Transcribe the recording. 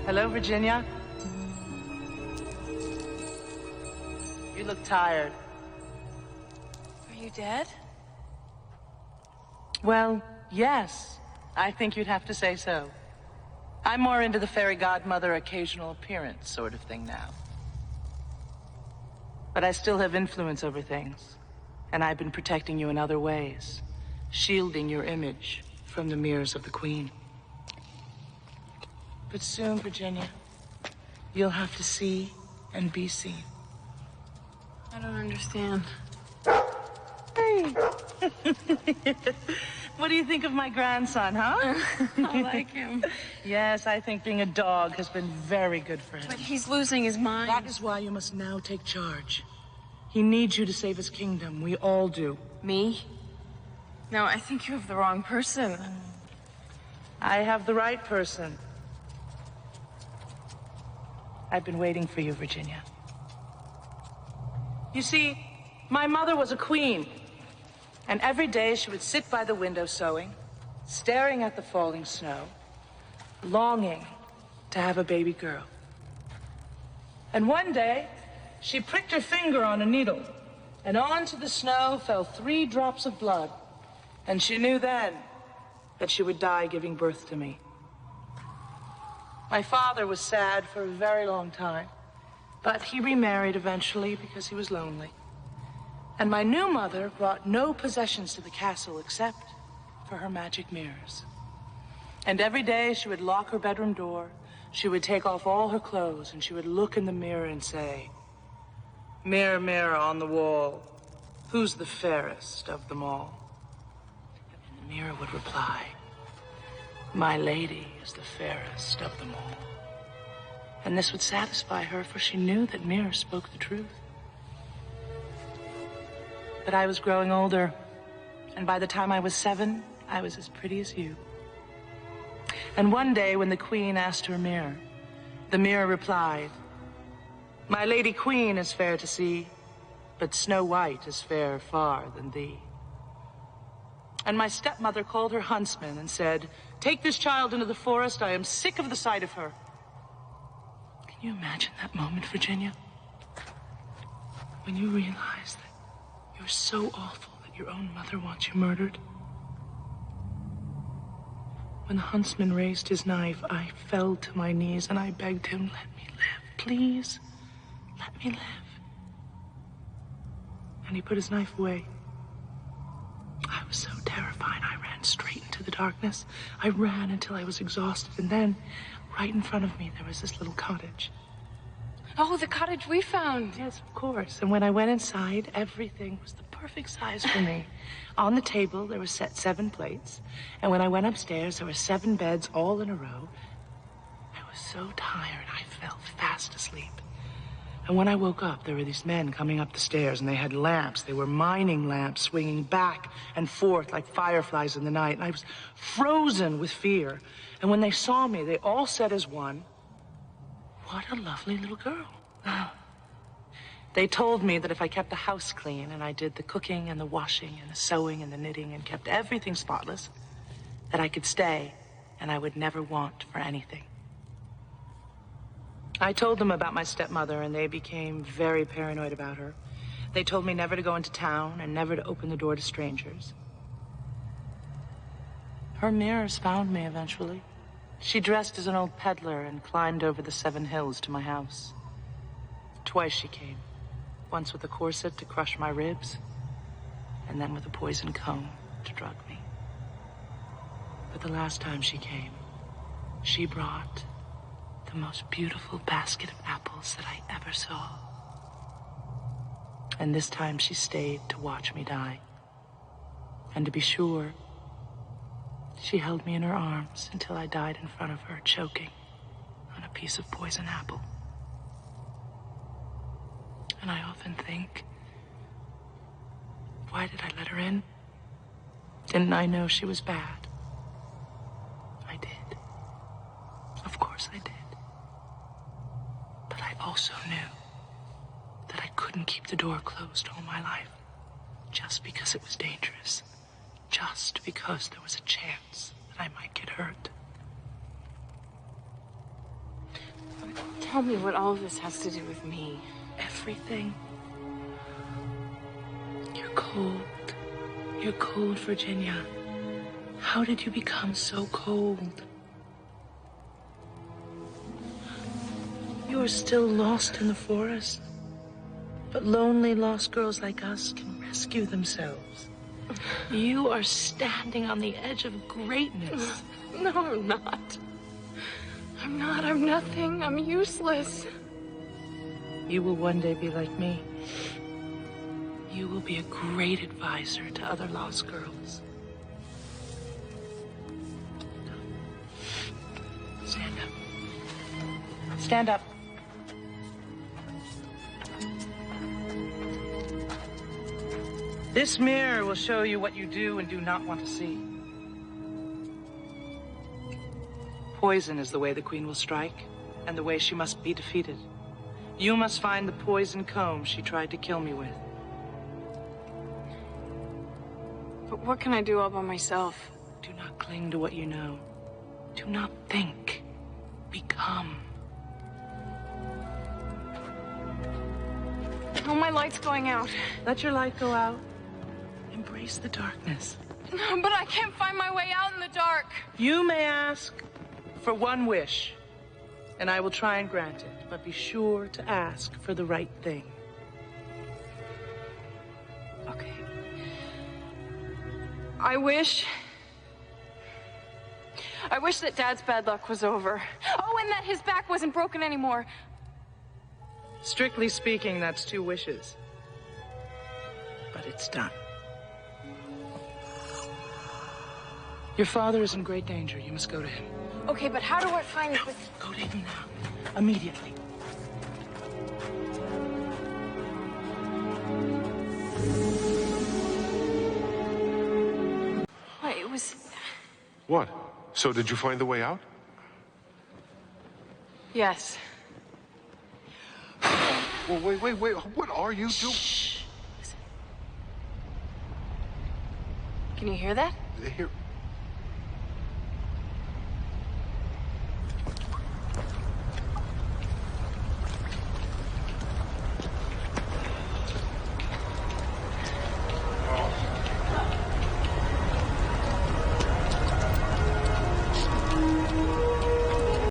Hello, Virginia. You look tired. Are you dead? Well, yes. I think you'd have to say so. I'm more into the fairy godmother occasional appearance sort of thing now. But I still have influence over things. And I've been protecting you in other ways. Shielding your image from the mirrors of the Queen. But soon, Virginia, you'll have to see and be seen. I don't understand. Hey! What do you think of my grandson, huh? I like him. Yes, I think being a dog has been very good for him. But he's losing his mind. That is why you must now take charge. He needs you to save his kingdom. We all do. Me? No, I think you have the wrong person. I have the right person. I've been waiting for you, Virginia. You see, my mother was a queen. And every day she would sit by the window sewing, staring at the falling snow, longing to have a baby girl. And one day, she pricked her finger on a needle, and onto the snow fell 3 drops of blood. And she knew then that she would die giving birth to me. My father was sad for a very long time, but he remarried eventually because he was lonely. And my new mother brought no possessions to the castle except for her magic mirrors. And every day she would lock her bedroom door, she would take off all her clothes, and she would look in the mirror and say, "Mirror, mirror on the wall, who's the fairest of them all?" And the mirror would reply, "My lady is the fairest of them all." And this would satisfy her, for she knew that mirrors spoke the truth. But I was growing older, and by the time I was 7, I was as pretty as you. And one day when the Queen asked her mirror, the mirror replied, "My lady Queen is fair to see, but Snow White is fairer far than thee." And my stepmother called her huntsman and said, "Take this child into the forest. I am sick of the sight of her." Can you imagine that moment, Virginia? When you realize that you're so awful that your own mother wants you murdered? When the huntsman raised his knife, I fell to my knees and I begged him, "Let me live, please. Let me live." And he put his knife away. I was so terrified, I ran straight into the darkness. I ran until I was exhausted, and then, right in front of me, there was this little cottage. Oh, the cottage we found. Yes, of course. And when I went inside, everything was the perfect size for me. On the table, there were set 7 plates. And when I went upstairs, there were 7 beds all in a row. I was so tired, I fell fast asleep. And when I woke up, there were these men coming up the stairs, and they had lamps. They were mining lamps swinging back and forth like fireflies in the night. And I was frozen with fear. And when they saw me, they all said as one, "What a lovely little girl." They told me that if I kept the house clean and I did the cooking and the washing and the sewing and the knitting and kept everything spotless, that I could stay and I would never want for anything. I told them about my stepmother, and they became very paranoid about her. They told me never to go into town and never to open the door to strangers. Her mirrors found me eventually. She dressed as an old peddler and climbed over the 7 hills to my house. Twice she came. Once with a corset to crush my ribs, and then with a poison comb to drug me. But the last time she came, she brought the most beautiful basket of apples that I ever saw. And this time she stayed to watch me die. And to be sure, she held me in her arms until I died in front of her, choking on a piece of poison apple. And I often think Why did I let her in? Didn't I know she was bad? I did. Of course I did. But I also knew that I couldn't keep the door closed all my life. Just because it was dangerous. Just because there was a chance that I might get hurt. Tell me what all of this has to do with me. Everything. You're cold. You're cold, Virginia. How did you become so cold? You are still lost in the forest. But lonely lost girls like us can rescue themselves. You are standing on the edge of greatness. No, I'm not. I'm nothing. I'm useless. You will one day be like me. You will be a great advisor to other lost girls. Stand up. Stand up. This mirror will show you what you do and do not want to see. Poison is the way the queen will strike, and the way she must be defeated. You must find the poison comb she tried to kill me with. But what can I do all by myself? Do not cling to what you know. Do not think. Become. Oh, my light's going out. Let your light go out. Embrace the darkness. No, but I can't find my way out in the dark. You may ask for one wish, and I will try and grant it, but be sure to ask for the right thing. Okay. I wish that Dad's bad luck was over. Oh, and that his back wasn't broken anymore. Strictly speaking, that's 2 wishes. But it's done. Your father is in great danger. You must go to him. Okay, but how do I find this? Go to him now. Immediately. Wait, it was... What? So did you find the way out? Yes. Well, wait. What are you doing? Can you hear that? Here.